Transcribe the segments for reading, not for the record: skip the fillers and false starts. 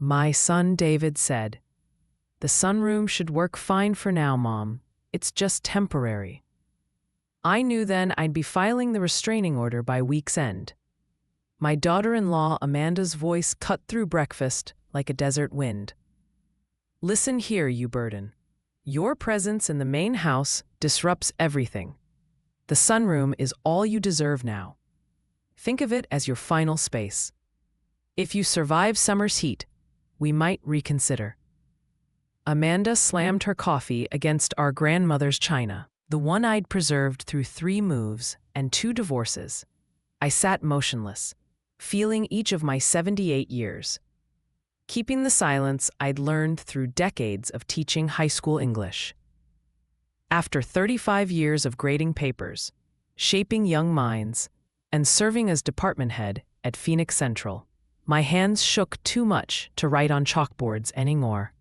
My son David said, "The sunroom should work fine for now, Mom. It's just temporary." I knew then I'd be filing the restraining order by week's end. My daughter-in-law Amanda's voice cut through breakfast like a desert wind. "Listen here, you burden. Your presence in the main house disrupts everything. The sunroom is all you deserve now. Think of it as your final space. If you survive summer's heat, we might reconsider." Amanda slammed her coffee against our grandmother's china, the one I'd preserved through 3 moves and 2 divorces. I sat motionless, feeling each of my 78 years. Keeping the silence I'd learned through decades of teaching high school English. After 35 years of grading papers, shaping young minds, and serving as department head at Phoenix Central, my hands shook too much to write on chalkboards anymore.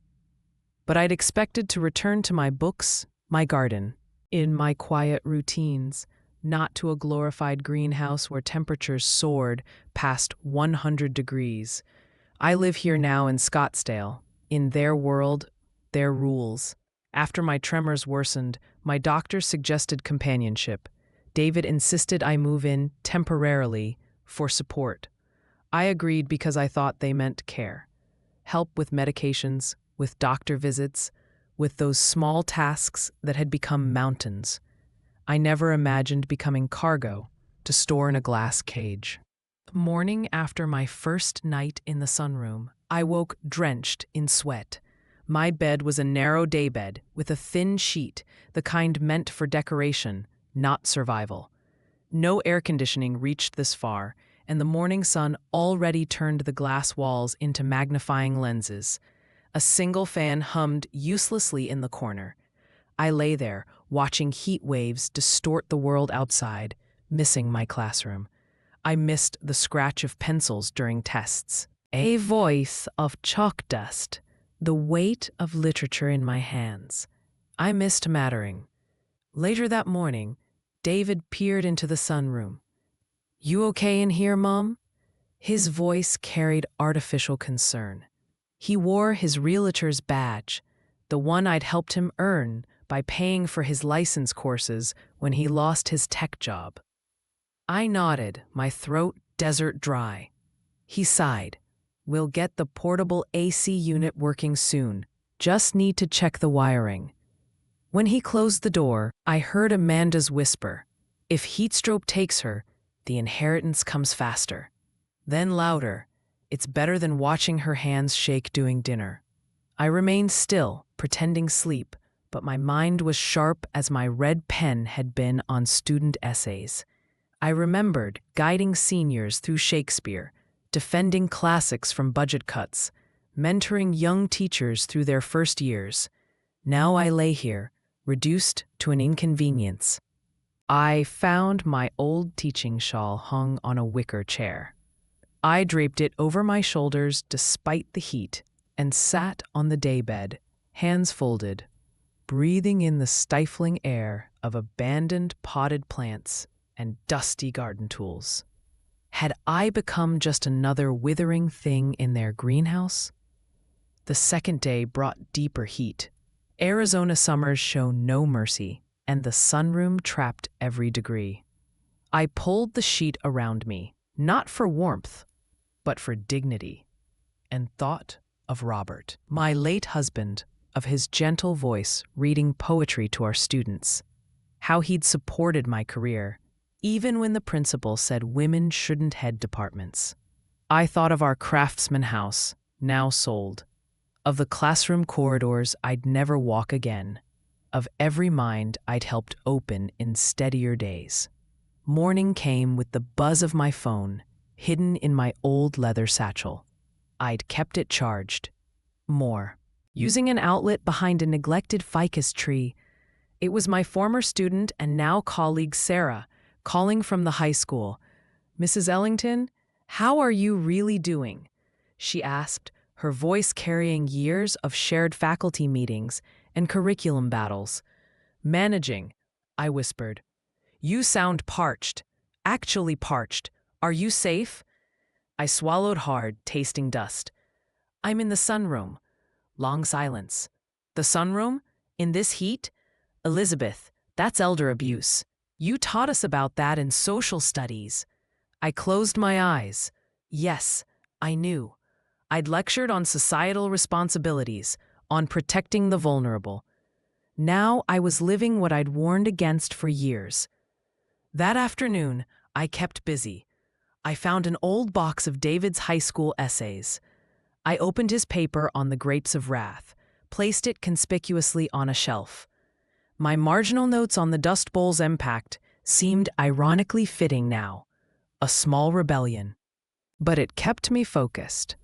But I'd expected to return to my books, my garden, in my quiet routines, not to a glorified greenhouse where temperatures soared past 100 degrees. I live here now in Scottsdale, in their world, their rules. After my tremors worsened, my doctor suggested companionship. David insisted I move in temporarily for support. I agreed because I thought they meant care. Help with medications, with doctor visits, with those small tasks that had become mountains. I never imagined becoming cargo to store in a glass cage. The morning after my first night in the sunroom, I woke drenched in sweat. My bed was a narrow daybed with a thin sheet, the kind meant for decoration, not survival. No air conditioning reached this far, and the morning sun already turned the glass walls into magnifying lenses. A single fan hummed uselessly in the corner. I lay there, watching heat waves distort the world outside, missing my classroom. I missed the scratch of pencils during tests, a voice of chalk dust, the weight of literature in my hands. I missed mattering. Later that morning, David peered into the sunroom. "You okay in here, Mom?" His voice carried artificial concern. He wore his realtor's badge, the one I'd helped him earn by paying for his license courses when he lost his tech job. I nodded, my throat desert dry. He sighed. "We'll get the portable AC unit working soon. Just need to check the wiring." When he closed the door, I heard Amanda's whisper, "If heatstroke takes her, the inheritance comes faster." Then louder, "It's better than watching her hands shake doing dinner." I remained still, pretending sleep, but my mind was sharp as my red pen had been on student essays. I remembered guiding seniors through Shakespeare, defending classics from budget cuts, mentoring young teachers through their first years. Now I lay here, reduced to an inconvenience. I found my old teaching shawl hung on a wicker chair. I draped it over my shoulders despite the heat and sat on the daybed, hands folded, breathing in the stifling air of abandoned potted plants and dusty garden tools. Had I become just another withering thing in their greenhouse? The second day brought deeper heat. Arizona summers show no mercy, and the sunroom trapped every degree. I pulled the sheet around me, not for warmth, but for dignity, and thought of Robert, my late husband, of his gentle voice reading poetry to our students, how he'd supported my career, even when the principal said women shouldn't head departments. I thought of our Craftsman house, now sold, of the classroom corridors I'd never walk again, of every mind I'd helped open in steadier days. Morning came with the buzz of my phone, hidden in my old leather satchel. I'd kept it charged. More. Using an outlet behind a neglected ficus tree, it was my former student and now colleague Sarah, calling from the high school. "Mrs. Ellington, how are you really doing?" she asked, her voice carrying years of shared faculty meetings and curriculum battles. "Managing," I whispered. "You sound parched. Actually parched. Are you safe?" I swallowed hard, tasting dust. I'm in the sunroom. Long silence. The sunroom? In this heat? Elizabeth, that's elder abuse. You taught us about that in social studies. I closed my eyes. Yes, I knew. I'd lectured on societal responsibilities, on protecting the vulnerable. Now I was living what I'd warned against for years. That afternoon, I kept busy. I found an old box of David's high school essays. I opened his paper on the Grapes of Wrath, placed it conspicuously on a shelf. My marginal notes on the Dust Bowl's impact seemed ironically fitting now, a small rebellion. But it kept me focused.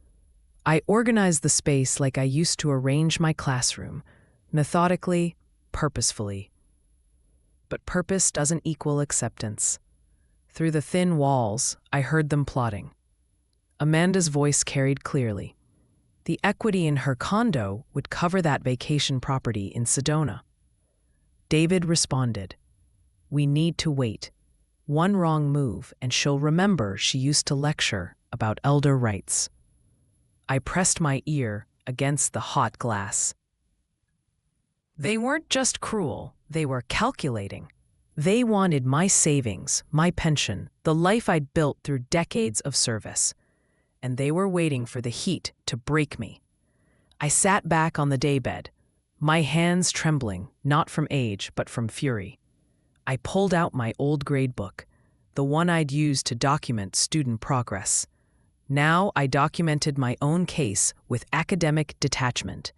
I organized the space like I used to arrange my classroom, methodically, purposefully. But purpose doesn't equal acceptance. Through the thin walls, I heard them plotting. Amanda's voice carried clearly. The equity in her condo would cover that vacation property in Sedona. David responded, "We need to wait. One wrong move, and she'll remember she used to lecture about elder rights." I pressed my ear against the hot glass. They weren't just cruel, they were calculating. They wanted my savings, my pension, the life I'd built through decades of service. And they were waiting for the heat to break me. I sat back on the daybed, my hands trembling, not from age, but from fury. I pulled out my old grade book, the one I'd used to document student progress. Now I documented my own case with academic detachment.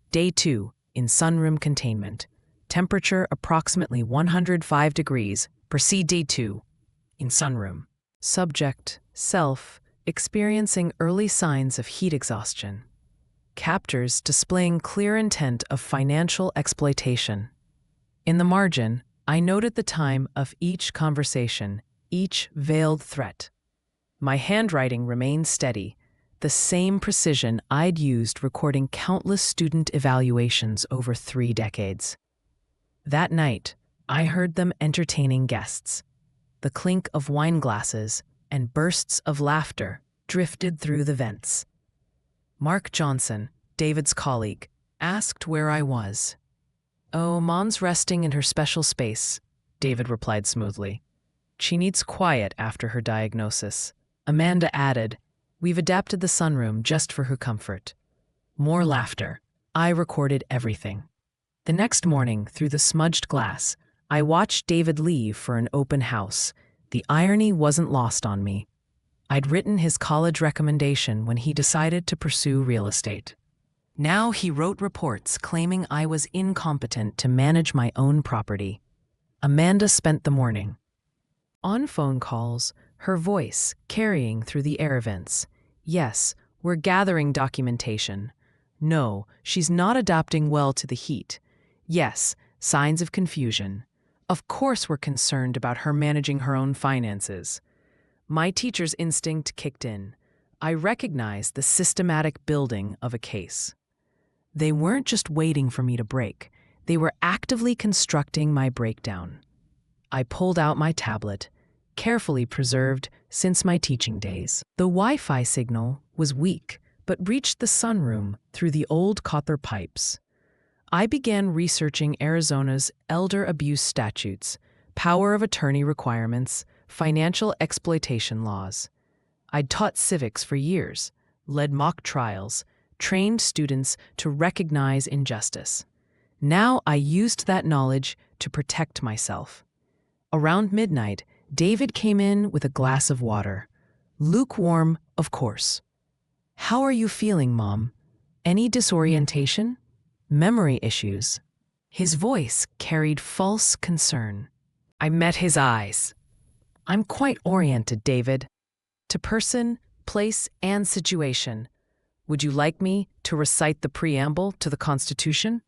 Day 2, in sunroom containment. Temperature approximately 105 degrees. Proceed Day 2, in sunroom. Subject, self, experiencing early signs of heat exhaustion. Captors displaying clear intent of financial exploitation. In the margin, I noted the time of each conversation, each veiled threat. My handwriting remained steady, the same precision I'd used recording countless student evaluations over 3 decades. That night, I heard them entertaining guests. The clink of wine glasses and bursts of laughter drifted through the vents. Mark Johnson, David's colleague, asked where I was. "Oh, Mom's resting in her special space," David replied smoothly. "She needs quiet after her diagnosis." Amanda added, "We've adapted the sunroom just for her comfort." More laughter. I recorded everything. The next morning, through the smudged glass, I watched David leave for an open house. The irony wasn't lost on me. I'd written his college recommendation when he decided to pursue real estate. Now he wrote reports claiming I was incompetent to manage my own property. Amanda spent the morning on phone calls, her voice carrying through the air vents. "Yes, we're gathering documentation. No, she's not adapting well to the heat. Yes, signs of confusion. Of course we're concerned about her managing her own finances." My teacher's instinct kicked in. I recognized the systematic building of a case. They weren't just waiting for me to break. They were actively constructing my breakdown. I pulled out my tablet, carefully preserved since my teaching days. The Wi-Fi signal was weak, but reached the sunroom through the old copper pipes. I began researching Arizona's elder abuse statutes, power of attorney requirements, financial exploitation laws. I'd taught civics for years, led mock trials, trained students to recognize injustice. Now I used that knowledge to protect myself. Around midnight, David came in with a glass of water. Lukewarm, of course. "How are you feeling, Mom? Any disorientation? Memory issues?" His voice carried false concern. I met his eyes. "I'm quite oriented, David. To person, place, and situation. Would you like me to recite the preamble to the Constitution?"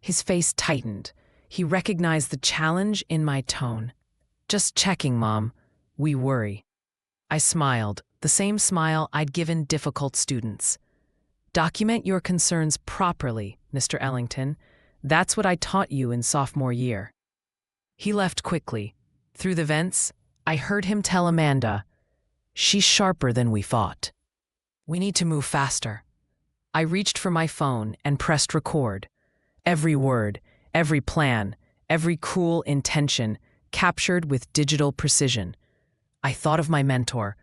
His face tightened. He recognized the challenge in my tone. "Just checking, Mom. We worry." I smiled, the same smile I'd given difficult students. "Document your concerns properly, Mr. Ellington. That's what I taught you in sophomore year." He left quickly. Through the vents, I heard him tell Amanda, "She's sharper than we thought. We need to move faster." I reached for my phone and pressed record. Every word, every plan, every cruel intention captured with digital precision. I thought of my mentor,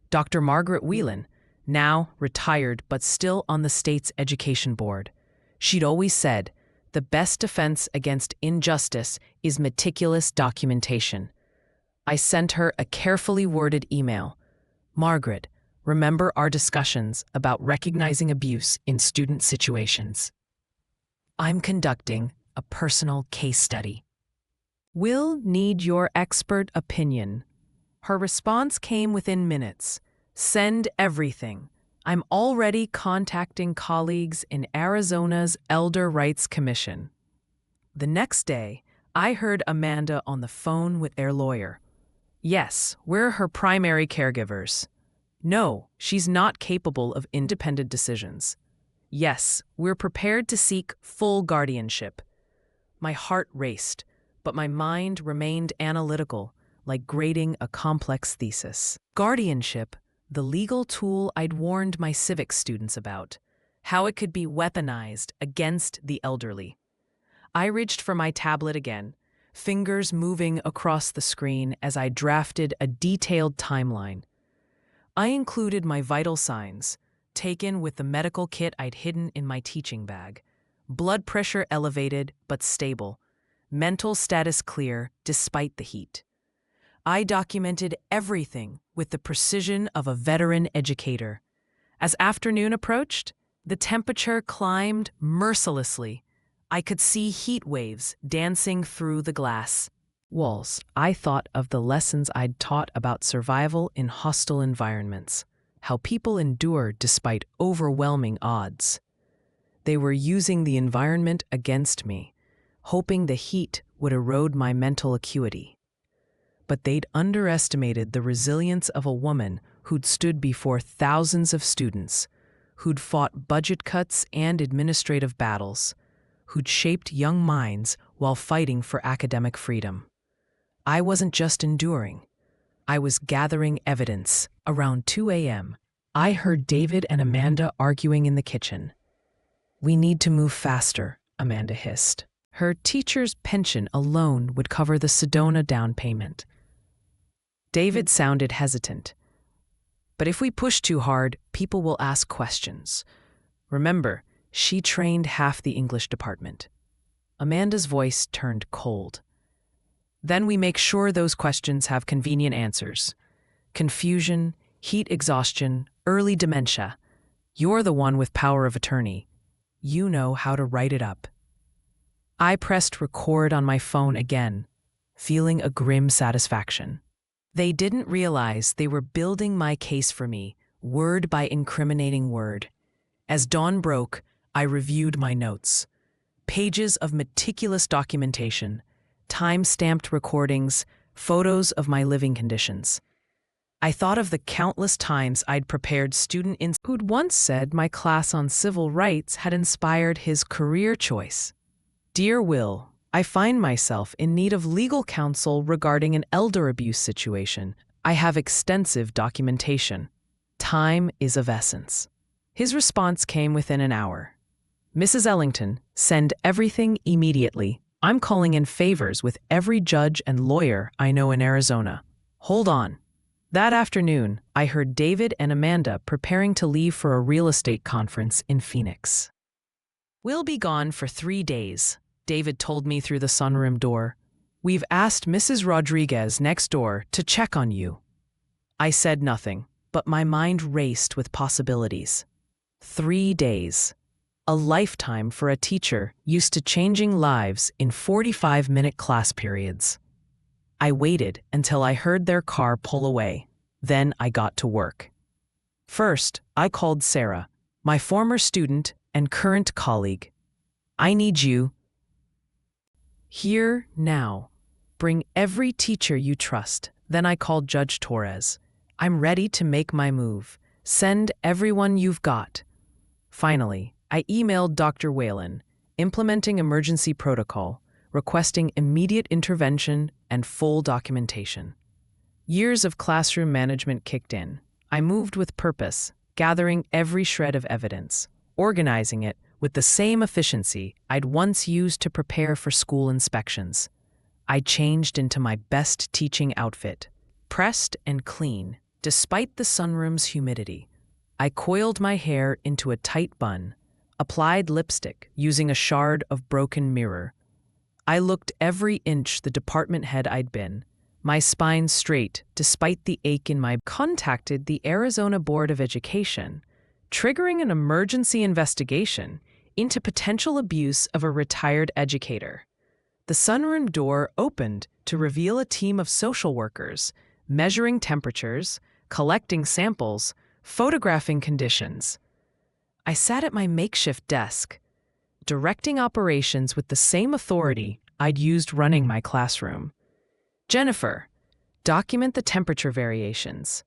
Dr. Margaret Whelan, now retired but still on the state's education board. She'd always said, the best defense against injustice is meticulous documentation. I sent her a carefully worded email. Margaret, remember our discussions about recognizing abuse in student situations. I'm conducting a personal case study. We'll need your expert opinion. Her response came within minutes. Send everything. I'm already contacting colleagues in Arizona's Elder Rights Commission. The next day, I heard Amanda on the phone with their lawyer. Yes, we're her primary caregivers. No, she's not capable of independent decisions. Yes, we're prepared to seek full guardianship. My heart raced, but my mind remained analytical, like grading a complex thesis. Guardianship, the legal tool I'd warned my civics students about, how it could be weaponized against the elderly. I reached for my tablet again, fingers moving across the screen as I drafted a detailed timeline. I included my vital signs, taken with the medical kit I'd hidden in my teaching bag. Blood pressure elevated but stable. Mental status clear despite the heat. I documented everything with the precision of a veteran educator. As afternoon approached, the temperature climbed mercilessly. I could see heat waves dancing through the glass walls. I thought of the lessons I'd taught about survival in hostile environments, how people endure despite overwhelming odds. They were using the environment against me, hoping the heat would erode my mental acuity. But they'd underestimated the resilience of a woman who'd stood before thousands of students, who'd fought budget cuts and administrative battles, who'd shaped young minds while fighting for academic freedom. I wasn't just enduring. I was gathering evidence. Around 2 a.m., I heard David and Amanda arguing in the kitchen. "We need to move faster," Amanda hissed. Her teacher's pension alone would cover the Sedona down payment. David sounded hesitant. "But if we push too hard, people will ask questions. Remember, she trained half the English department." Amanda's voice turned cold. "Then we make sure those questions have convenient answers. Confusion, heat exhaustion, early dementia. You're the one with power of attorney. You know how to write it up." I pressed record on my phone again, feeling a grim satisfaction. They didn't realize they were building my case for me, word by incriminating word. As dawn broke, I reviewed my notes. Pages of meticulous documentation, time-stamped recordings, photos of my living conditions. I thought of the countless times I'd prepared students who'd once said my class on civil rights had inspired his career choice. "Dear Will, I find myself in need of legal counsel regarding an elder abuse situation. I have extensive documentation. Time is of essence." His response came within an hour. "Mrs. Ellington, send everything immediately. I'm calling in favors with every judge and lawyer I know in Arizona. Hold on." That afternoon, I heard David and Amanda preparing to leave for a real estate conference in Phoenix. "We'll be gone for 3 days," David told me through the sunroom door. "We've asked Mrs. Rodriguez next door to check on you." I said nothing, but my mind raced with possibilities. 3 days. A lifetime for a teacher used to changing lives in 45-minute class periods. I waited until I heard their car pull away. Then I got to work. First, I called Sarah, my former student and current colleague. "I need you here now. Bring every teacher you trust." Then I called Judge Torres. "I'm ready to make my move. Send everyone you've got." Finally, I emailed Dr. Whelan, implementing emergency protocol, requesting immediate intervention and full documentation. Years of classroom management kicked in. I moved with purpose, gathering every shred of evidence. organizing it with the same efficiency I'd once used to prepare for school inspections. I changed into my best teaching outfit, pressed and clean, despite the sunroom's humidity. I coiled my hair into a tight bun, applied lipstick using a shard of broken mirror. I looked every inch the department head I'd been, my spine straight despite the ache in my contacted the Arizona Board of Education, triggering an emergency investigation into potential abuse of a retired educator. The sunroom door opened to reveal a team of social workers, measuring temperatures, collecting samples, photographing conditions. I sat at my makeshift desk, directing operations with the same authority I'd used running my classroom. Jennifer, document the temperature variations.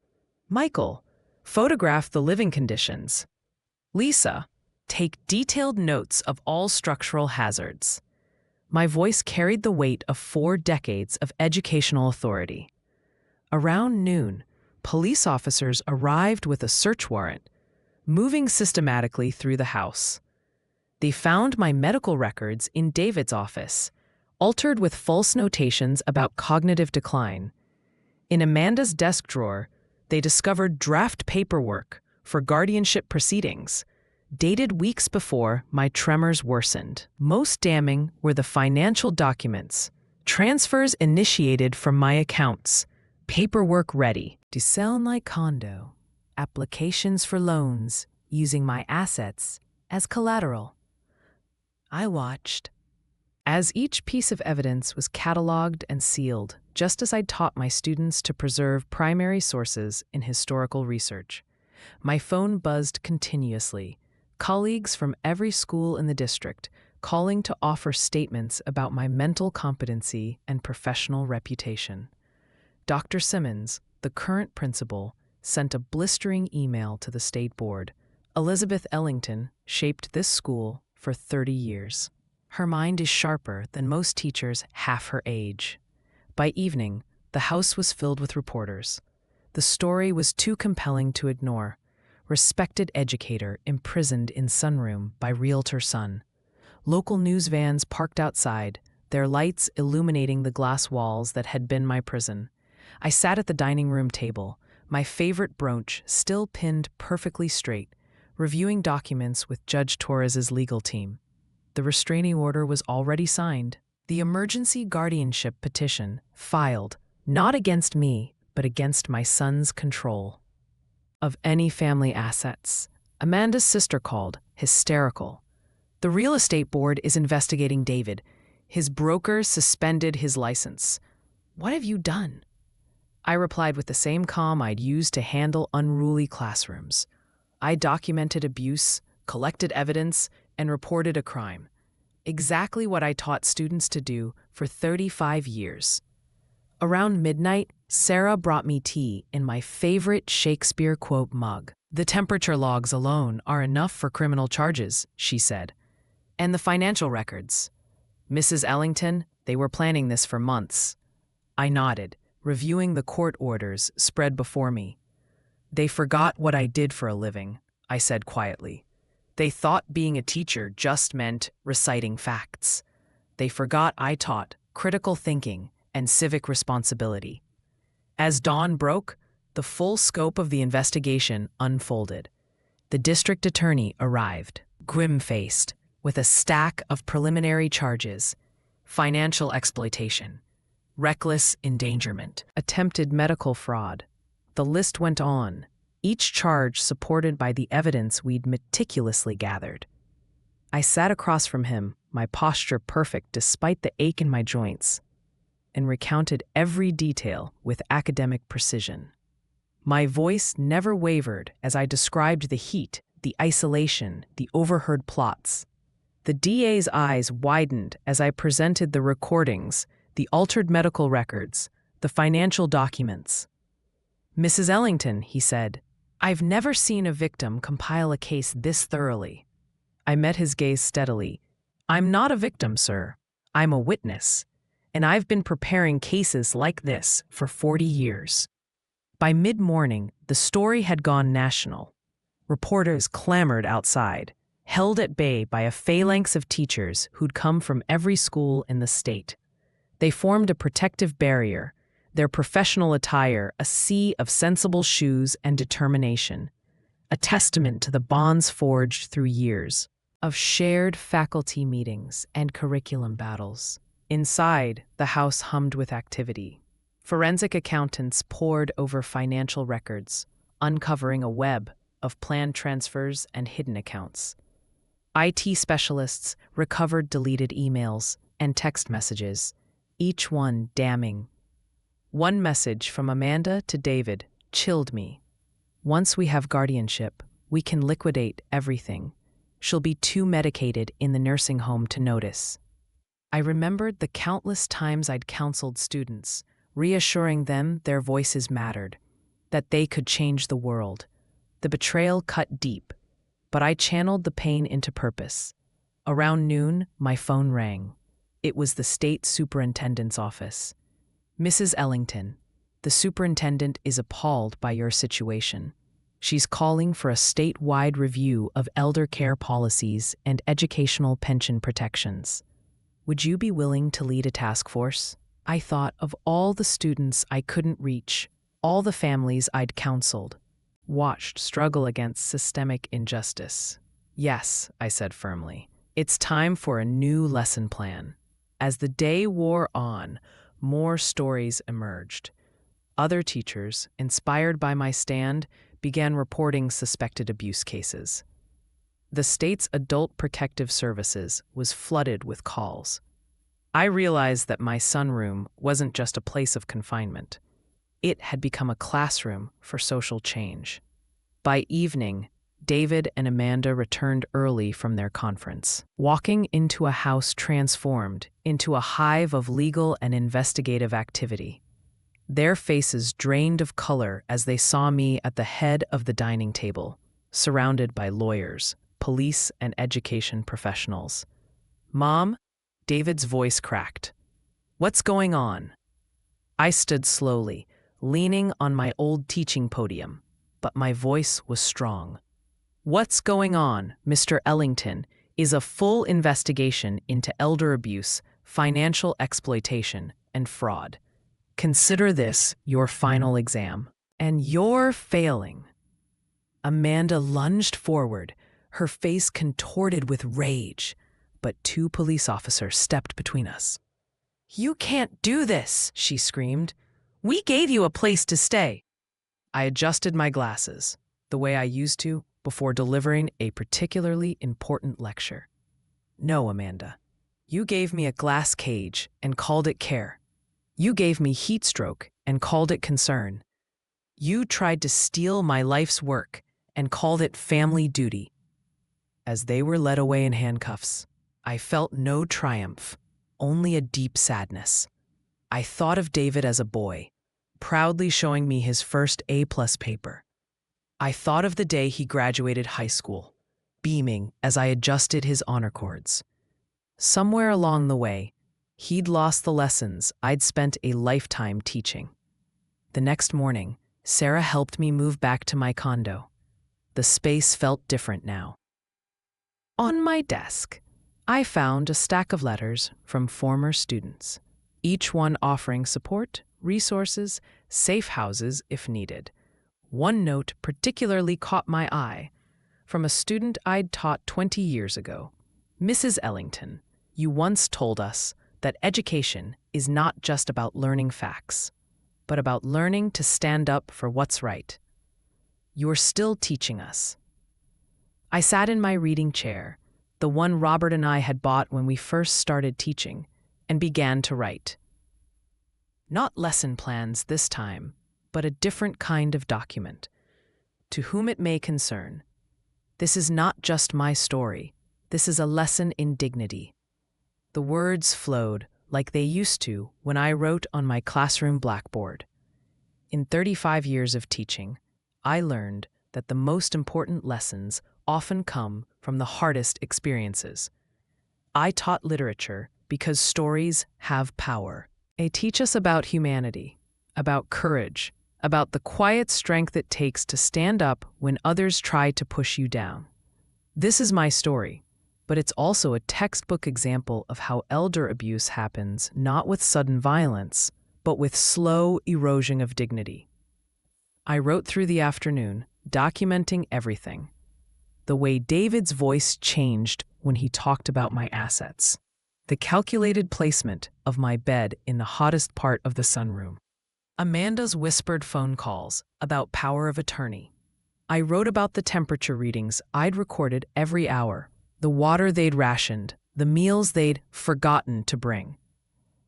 Michael, photograph the living conditions. Lisa, take detailed notes of all structural hazards. My voice carried the weight of 4 decades of educational authority. Around noon, police officers arrived with a search warrant, moving systematically through the house. They found my medical records in David's office, altered with false notations about cognitive decline. In Amanda's desk drawer, they discovered draft paperwork for guardianship proceedings, dated weeks before my tremors worsened. Most damning were the financial documents, transfers initiated from my accounts, paperwork ready to sell my condo, applications for loans using my assets as collateral. I watched as each piece of evidence was cataloged and sealed, just as I'd taught my students to preserve primary sources in historical research. My phone buzzed continuously, colleagues from every school in the district calling to offer statements about my mental competency and professional reputation. Dr. Simmons, the current principal, sent a blistering email to the state board. Elizabeth Ellington shaped this school for 30 years. Her mind is sharper than most teachers half her age. By evening, the house was filled with reporters. The story was too compelling to ignore. Respected educator imprisoned in sunroom by realtor son. Local news vans parked outside, their lights illuminating the glass walls that had been my prison. I sat at the dining room table, my favorite brooch still pinned perfectly straight, reviewing documents with Judge Torres's legal team. The restraining order was already signed. The emergency guardianship petition filed, not against me, but against my son's control of any family assets. Amanda's sister called, hysterical. The real estate board is investigating David. His broker suspended his license. What have you done? I replied with the same calm I'd used to handle unruly classrooms. I documented abuse, collected evidence, and reported a crime. Exactly what I taught students to do for 35 years. Around midnight, Sarah brought me tea in my favorite Shakespeare quote mug. The temperature logs alone are enough for criminal charges, she said. And the financial records. Mrs. Ellington, they were planning this for months. I nodded, reviewing the court orders spread before me. They forgot what I did for a living, I said quietly. They thought being a teacher just meant reciting facts. They forgot I taught critical thinking and civic responsibility. As dawn broke, the full scope of the investigation unfolded. The district attorney arrived, grim-faced, with a stack of preliminary charges: financial exploitation, reckless endangerment, attempted medical fraud. The list went on, each charge supported by the evidence we'd meticulously gathered. I sat across from him, my posture perfect despite the ache in my joints, and recounted every detail with academic precision. My voice never wavered as I described the heat, the isolation, the overheard plots. The DA's eyes widened as I presented the recordings, the altered medical records, the financial documents. Mrs. Ellington, he said, I've never seen a victim compile a case this thoroughly. I met his gaze steadily. I'm not a victim, sir. I'm a witness. And I've been preparing cases like this for 40 years. By mid-morning, the story had gone national. Reporters clamored outside. held at bay by a phalanx of teachers who'd come from every school in the state. They formed a protective barrier, their professional attire a sea of sensible shoes and determination, a testament to the bonds forged through years of shared faculty meetings and curriculum battles. Inside, the house hummed with activity. Forensic accountants pored over financial records, uncovering a web of planned transfers and hidden accounts. IT specialists recovered deleted emails and text messages, each one damning. One message from Amanda to David chilled me. Once we have guardianship, we can liquidate everything. She'll be too medicated in the nursing home to notice. I remembered the countless times I'd counseled students, reassuring them their voices mattered, that they could change the world. The betrayal cut deep, but I channeled the pain into purpose. Around noon, my phone rang. It was the state superintendent's office. "Mrs. Ellington, the superintendent is appalled by your situation. She's calling for a statewide review of elder care policies and educational pension protections. Would you be willing to lead a task force?" I thought of all the students I couldn't reach, all the families I'd counseled, watched struggle against systemic injustice. "Yes," I said firmly. "It's time for a new lesson plan." As the day wore on, more stories emerged. Other teachers, inspired by my stand, began reporting suspected abuse cases. The state's Adult Protective Services was flooded with calls. I realized that my sunroom wasn't just a place of confinement. It had become a classroom for social change. By evening, David and Amanda returned early from their conference, walking into a house transformed into a hive of legal and investigative activity. Their faces drained of color as they saw me at the head of the dining table, surrounded by lawyers, police, and education professionals. "Mom," David's voice cracked. "What's going on?" I stood slowly, leaning on my old teaching podium, but my voice was strong. "What's going on, Mr. Ellington, is a full investigation into elder abuse, financial exploitation, and fraud. Consider this your final exam. And you're failing." Amanda lunged forward, her face contorted with rage, but 2 police officers stepped between us. "You can't do this," she screamed. "We gave you a place to stay." I adjusted my glasses, the way I used to before delivering a particularly important lecture. "No, Amanda. You gave me a glass cage and called it care. You gave me heat stroke and called it concern. You tried to steal my life's work and called it family duty." As they were led away in handcuffs, I felt no triumph, only a deep sadness. I thought of David as a boy, proudly showing me his first A+ paper. I thought of the day he graduated high school, beaming as I adjusted his honor cords. Somewhere along the way, he'd lost the lessons I'd spent a lifetime teaching. The next morning, Sarah helped me move back to my condo. The space felt different now. On my desk, I found a stack of letters from former students, each one offering support, resources, safe houses if needed. One note particularly caught my eye, from a student I'd taught 20 years ago. "Mrs. Ellington, you once told us that education is not just about learning facts, but about learning to stand up for what's right. You're still teaching us." I sat in my reading chair, the one Robert and I had bought when we first started teaching, and began to write. Not lesson plans this time, but a different kind of document. To whom it may concern, this is not just my story, this is a lesson in dignity. The words flowed like they used to when I wrote on my classroom blackboard. In 35 years of teaching, I learned that the most important lessons often come from the hardest experiences. I taught literature because stories have power. They teach us about humanity, about courage, about the quiet strength it takes to stand up when others try to push you down. This is my story, but it's also a textbook example of how elder abuse happens not with sudden violence, but with slow erosion of dignity. I wrote through the afternoon, documenting everything. The way David's voice changed when he talked about my assets. The calculated placement of my bed in the hottest part of the sunroom. Amanda's whispered phone calls about power of attorney. I wrote about the temperature readings I'd recorded every hour, the water they'd rationed, the meals they'd forgotten to bring.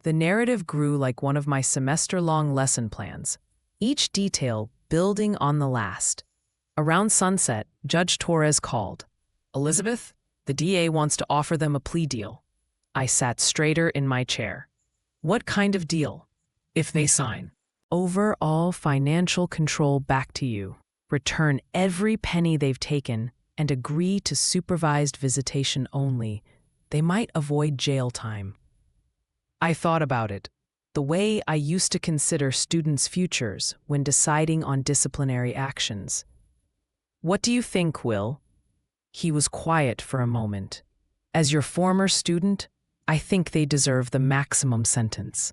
The narrative grew like one of my semester-long lesson plans, each detail building on the last. Around sunset, Judge Torres called. "Elizabeth, the DA wants to offer them a plea deal." I sat straighter in my chair. "What kind of deal?" "If they sign. Overall financial control back to you. Return every penny they've taken and agree to supervised visitation only. They might avoid jail time." I thought about it, the way I used to consider students' futures when deciding on disciplinary actions. "What do you think, Will?" He was quiet for a moment. "As your former student, I think they deserve the maximum sentence.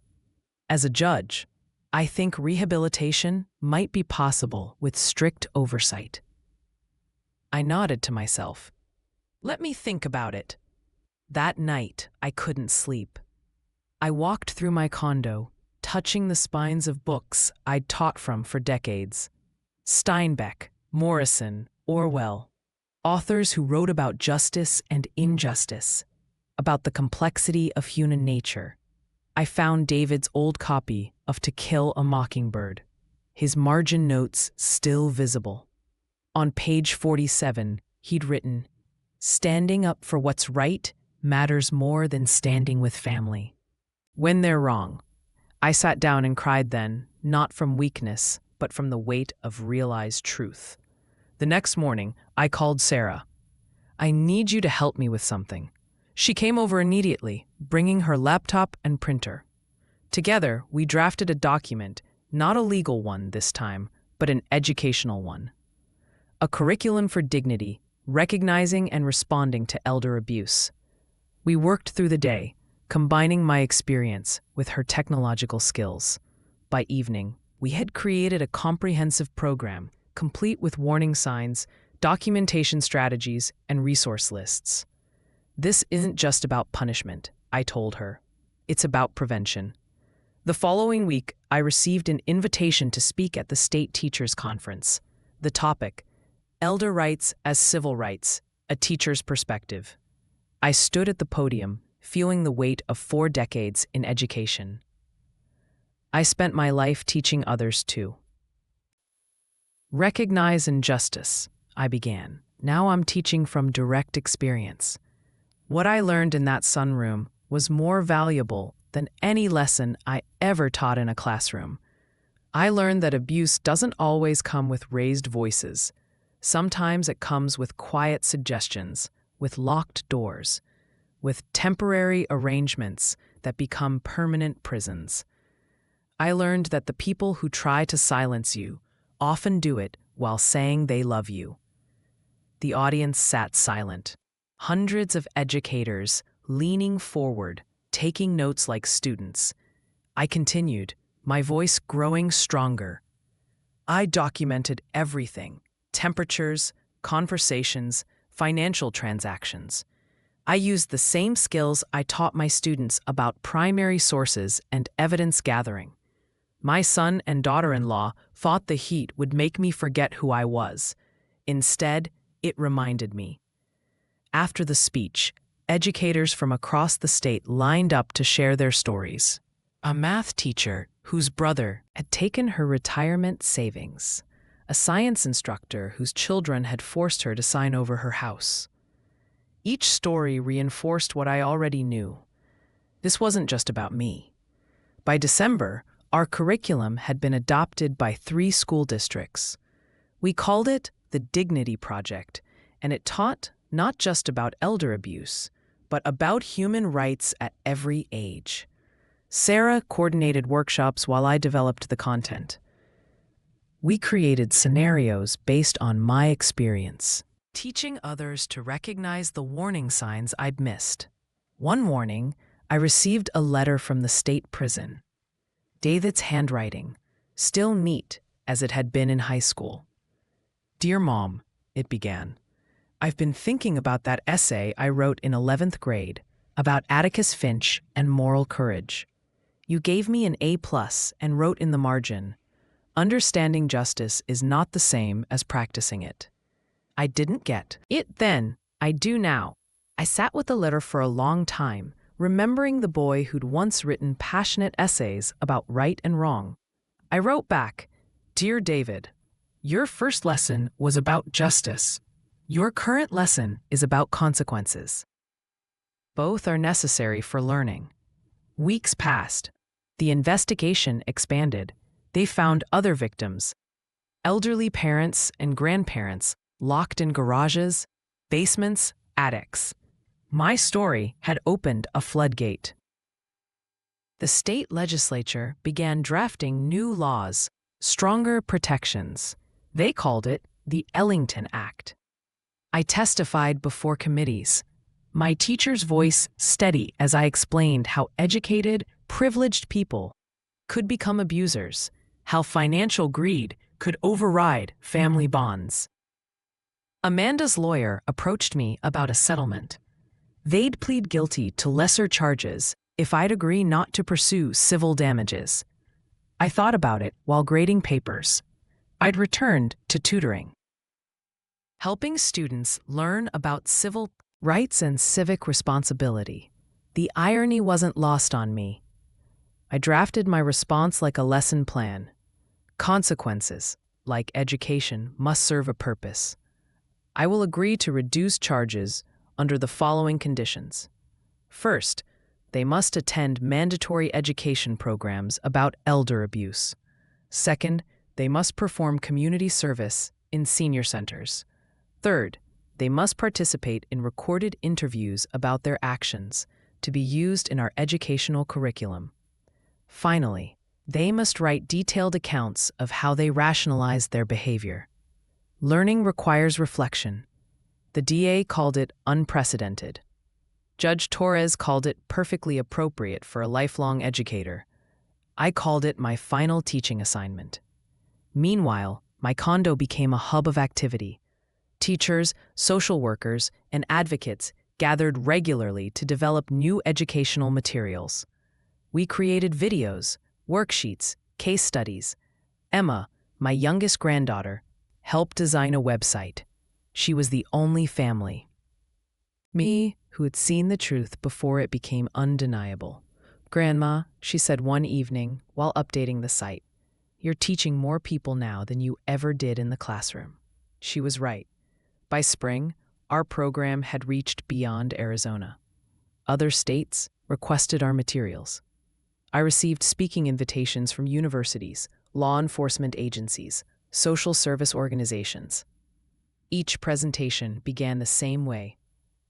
As a judge, I think rehabilitation might be possible with strict oversight." I nodded to myself. "Let me think about it." That night, I couldn't sleep. I walked through my condo, touching the spines of books I'd taught from for decades. Steinbeck, Morrison, Orwell, authors who wrote about justice and injustice, about the complexity of human nature. I found David's old copy of To Kill a Mockingbird, his margin notes still visible. On page 47, he'd written, "Standing up for what's right matters more than standing with family when they're wrong." I sat down and cried then, not from weakness, but from the weight of realized truth. The next morning, I called Sarah. "I need you to help me with something." She came over immediately, bringing her laptop and printer. Together, we drafted a document, not a legal one this time, but an educational one. A curriculum for dignity, recognizing and responding to elder abuse. We worked through the day, combining my experience with her technological skills. By evening, we had created a comprehensive program, complete with warning signs, documentation strategies, and resource lists. "This isn't just about punishment," I told her. "It's about prevention." The following week, I received an invitation to speak at the State Teachers Conference. The topic, Elder Rights as Civil Rights, a Teacher's Perspective. I stood at the podium, feeling the weight of 4 decades in education. I spent my life teaching others too. "Recognize injustice," I began. "Now I'm teaching from direct experience. What I learned in that sunroom was more valuable than any lesson I ever taught in a classroom. I learned that abuse doesn't always come with raised voices. Sometimes it comes with quiet suggestions, with locked doors, with temporary arrangements that become permanent prisons. I learned that the people who try to silence you often do it while saying they love you." The audience sat silent. Hundreds of educators leaning forward, taking notes like students. I continued, my voice growing stronger. I documented everything: temperatures, conversations, financial transactions. I used the same skills I taught my students about primary sources and evidence gathering. My son and daughter-in-law thought the heat would make me forget who I was. Instead, it reminded me. After the speech, educators from across the state lined up to share their stories. A math teacher whose brother had taken her retirement savings. A science instructor whose children had forced her to sign over her house. Each story reinforced what I already knew. This wasn't just about me. By December, our curriculum had been adopted by 3 school districts. We called it the Dignity Project, and it taught not just about elder abuse, but about human rights at every age. Sarah coordinated workshops while I developed the content. We created scenarios based on my experience, teaching others to recognize the warning signs I'd missed. One morning, I received a letter from the state prison. David's handwriting, still neat as it had been in high school. "Dear Mom," it began, "I've been thinking about that essay I wrote in 11th grade about Atticus Finch and moral courage. You gave me an A+ and wrote in the margin, 'Understanding justice is not the same as practicing it.' I didn't get it then. I do now." I sat with the letter for a long time, remembering the boy who'd once written passionate essays about right and wrong. I wrote back, "Dear David, your first lesson was about justice. Your current lesson is about consequences. Both are necessary for learning." Weeks passed. The investigation expanded. They found other victims, elderly parents and grandparents locked in garages, basements, attics. My story had opened a floodgate. The state legislature began drafting new laws, stronger protections. They called it the Ellington Act. I testified before committees, my teacher's voice steady as I explained how educated, privileged people could become abusers, how financial greed could override family bonds. Amanda's lawyer approached me about a settlement. They'd plead guilty to lesser charges if I'd agree not to pursue civil damages. I thought about it while grading papers. I'd returned to tutoring. Helping students learn about civil rights and civic responsibility. The irony wasn't lost on me. I drafted my response like a lesson plan. Consequences, like education, must serve a purpose. I will agree to reduce charges under the following conditions. First, they must attend mandatory education programs about elder abuse. Second, they must perform community service in senior centers. Third, they must participate in recorded interviews about their actions to be used in our educational curriculum. Finally, they must write detailed accounts of how they rationalized their behavior. Learning requires reflection. The DA called it unprecedented. Judge Torres called it perfectly appropriate for a lifelong educator. I called it my final teaching assignment. Meanwhile, my condo became a hub of activity. Teachers, social workers, and advocates gathered regularly to develop new educational materials. We created videos, worksheets, case studies. Emma, my youngest granddaughter, helped design a website. She was the only family. Me, who had seen the truth before it became undeniable. "Grandma," she said one evening while updating the site, "you're teaching more people now than you ever did in the classroom." She was right. By spring, our program had reached beyond Arizona. Other states requested our materials. I received speaking invitations from universities, law enforcement agencies, social service organizations. Each presentation began the same way.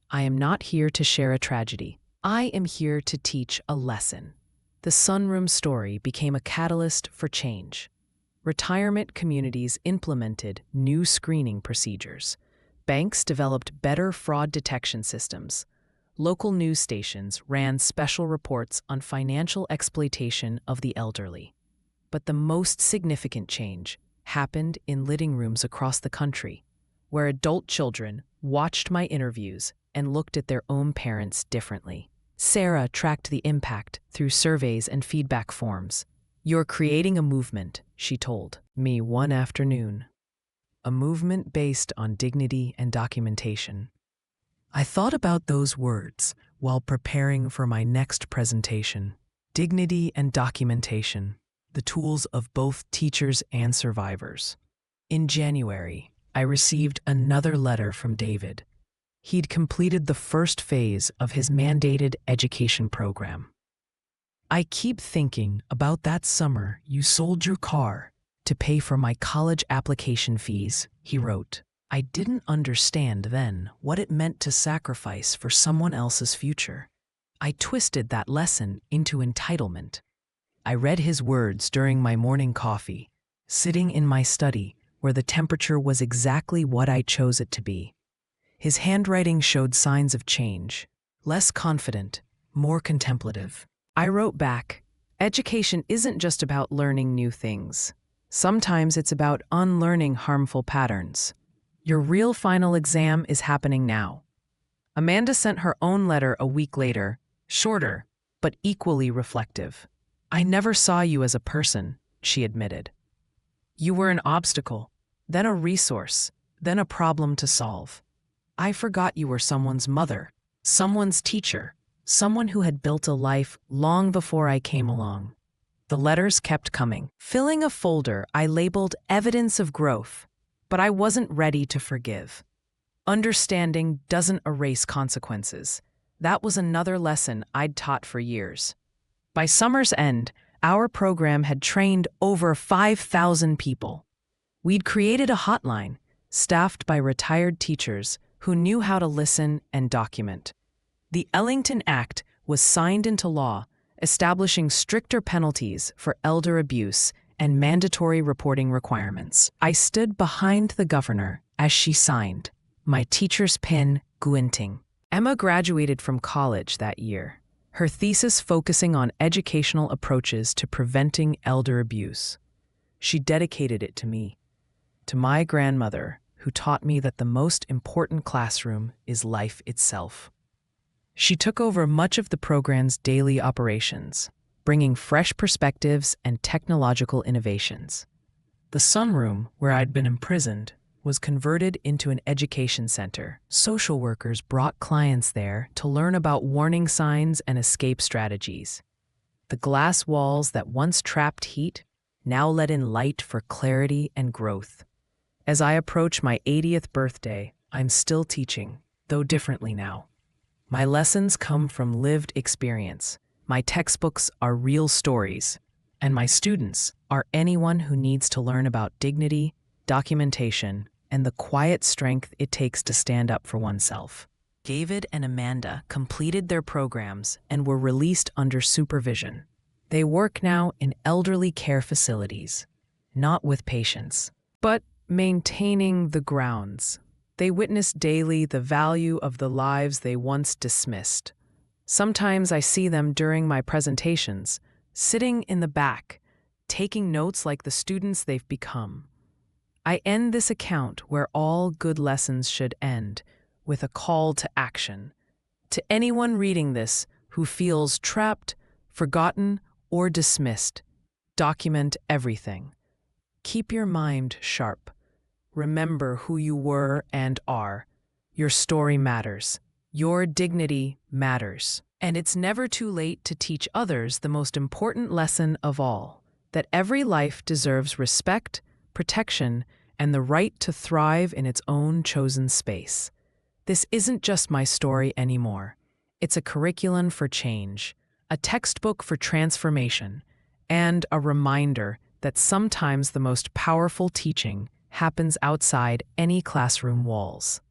I am not here to share a tragedy. I am here to teach a lesson. The Sunroom story became a catalyst for change. Retirement communities implemented new screening procedures. Banks developed better fraud detection systems. Local news stations ran special reports on financial exploitation of the elderly. But the most significant change happened in living rooms across the country, where adult children watched my interviews and looked at their own parents differently. Sarah tracked the impact through surveys and feedback forms. "You're creating a movement," she told me one afternoon. A movement based on dignity and documentation. I thought about those words while preparing for my next presentation. Dignity and documentation, the tools of both teachers and survivors. In January, I received another letter from David. He'd completed the first phase of his mandated education program. "I keep thinking about that summer you sold your car to pay for my college application fees," he wrote. "I didn't understand then what it meant to sacrifice for someone else's future. I twisted that lesson into entitlement." I read his words during my morning coffee, sitting in my study where the temperature was exactly what I chose it to be. His handwriting showed signs of change. Less confident, more contemplative. I wrote back, "Education isn't just about learning new things. Sometimes it's about unlearning harmful patterns. Your real final exam is happening now." Amanda sent her own letter a week later, shorter, but equally reflective. "I never saw you as a person," she admitted. "You were an obstacle, then a resource, then a problem to solve. I forgot you were someone's mother, someone's teacher, someone who had built a life long before I came along." The letters kept coming. Filling a folder, I labeled "Evidence of Growth," but I wasn't ready to forgive. Understanding doesn't erase consequences. That was another lesson I'd taught for years. By summer's end, our program had trained over 5,000 people. We'd created a hotline, staffed by retired teachers who knew how to listen and document. The Ellington Act was signed into law, establishing stricter penalties for elder abuse and mandatory reporting requirements. I stood behind the governor as she signed, my teacher's pen glinting. Emma graduated from college that year, her thesis focusing on educational approaches to preventing elder abuse. She dedicated it to me, to my grandmother, who taught me that the most important classroom is life itself. She took over much of the program's daily operations, bringing fresh perspectives and technological innovations. The Sunroom, where I'd been imprisoned, was converted into an education center. Social workers brought clients there to learn about warning signs and escape strategies. The glass walls that once trapped heat now let in light for clarity and growth. As I approach my 80th birthday, I'm still teaching, though differently now. My lessons come from lived experience. My textbooks are real stories, and my students are anyone who needs to learn about dignity, documentation, and the quiet strength it takes to stand up for oneself. David and Amanda completed their programs and were released under supervision. They work now in elderly care facilities, not with patients, but maintaining the grounds. They witness daily the value of the lives they once dismissed. Sometimes I see them during my presentations, sitting in the back, taking notes like the students they've become. I end this account where all good lessons should end, with a call to action. To anyone reading this who feels trapped, forgotten, or dismissed, document everything. Keep your mind sharp. Remember who you were and are. Your story matters. Your dignity matters. And it's never too late to teach others the most important lesson of all, that every life deserves respect, protection, and the right to thrive in its own chosen space. This isn't just my story anymore. It's a curriculum for change, a textbook for transformation, and a reminder that sometimes the most powerful teaching happens outside any classroom walls.